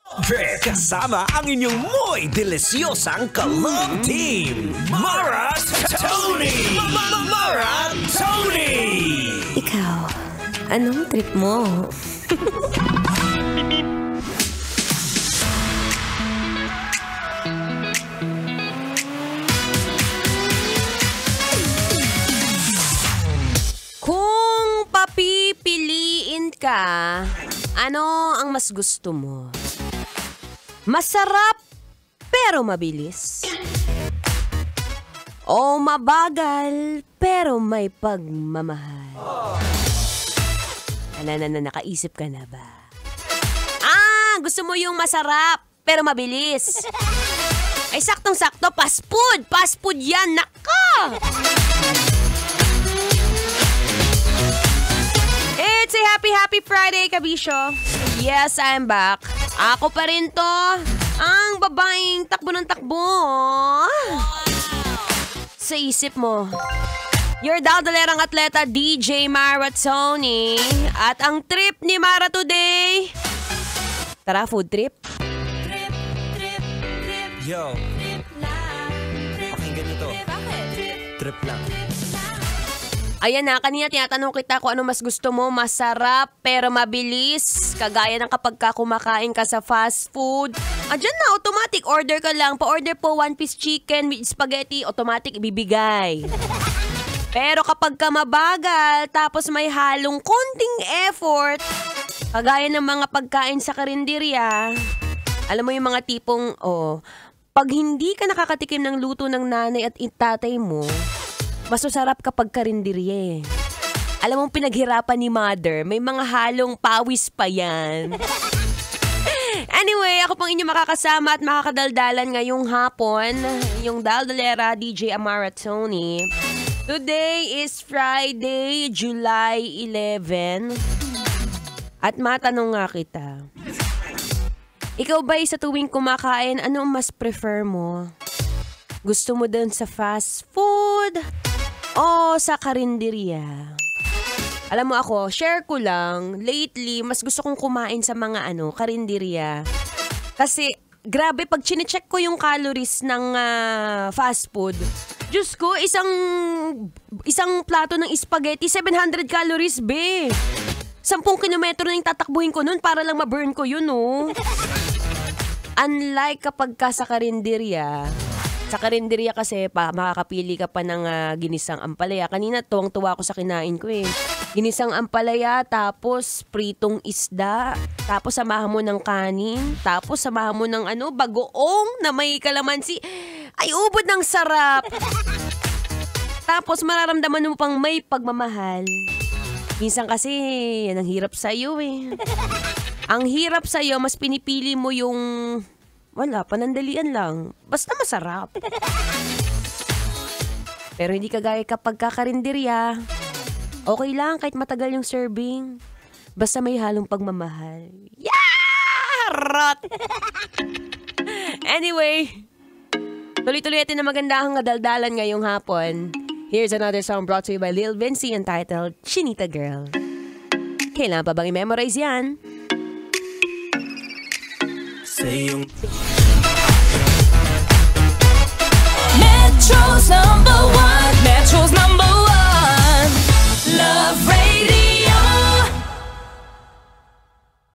Kasama ang inyong mo'y delisyosang ka-love team, Mara Tony! Mara Tony! Ikaw, anong trip mo? Kung papipiliin ka, ano ang mas gusto mo? Masarap pero mabilis? O mabagal pero may pagmamahal? Nakaisip ka na ba? Gusto mo yung masarap pero mabilis? Ay, saktong-sakto, fast food! Fast food yan, naka! It's a happy Friday, Kabisyo. Yes, I'm back. Ako pa rin to, ang babaeng takbo ng takbo. Sa isip mo, your daldalerang atleta DJ Mara Tony. At ang trip ni Mara today, tara, food trip. Yo, pakinggan nyo to. Trip lang. Ayan na, kanina tinatanong kita kung ano mas gusto mo, masarap pero mabilis. Kagaya ng kapag kumakain ka sa fast food. Diyan na, automatic order ka lang. Pa-order po 1-piece chicken with spaghetti, automatic ibibigay. Pero kapag ka mabagal, tapos may halong konting effort, kagaya ng mga pagkain sa karinderya, alam mo yung mga tipong, pag hindi ka nakakatikim ng luto ng nanay at tatay mo, mas masarap kapag karinderya. Alam mong pinaghirapan ni mother, may mga halong pawis pa yan. Anyway, ako pang inyo makakasama at makakadaldalan ngayong hapon, yung daldalera DJ Mara Tony. Today is Friday, July 11. At matanong nga kita, ikaw ba sa tuwing kumakain, ano mas prefer mo? Gusto mo dun sa fast food o sa karinderya? Alam mo ako, share ko lang, lately, mas gusto kong kumain sa mga karinderya. Kasi, grabe, pag chinecheck ko yung calories ng fast food, Diyos ko, isang plato ng spaghetti, 700 calories, be. 10 kilometro na yung tatakbuhin ko nun para lang ma-burn ko yun, no? Unlike kapag ka sa karinderya kasi makakapili ka pa ng ginisang ampalaya. Kanina tuwang-tuwa ako sa kinain ko eh. Ginisang ampalaya, tapos pritong isda, tapos samahan mo ng kanin, tapos samahan mo ng bagoong na may kalamansi. Ay, ubod ng sarap! Tapos mararamdaman mo pang may pagmamahal. Minsan kasi, yan ang hirap sa'yo eh. Ang hirap sa'yo, mas pinipili mo yung wala, panandalian lang. Basta masarap. Pero hindi kagaya kapag kakarinderya. Okay lang kahit matagal yung serving. Basta may halong pagmamahal. Yeah! Rot! Anyway, tuloy-tuloy natin na magandahang nadaldalan ngayong hapon. Here's another song brought to you by Lil Vinci entitled Chinita Girl. Kailangan pa bang i-memorize yan? Metro's number one. Metro's number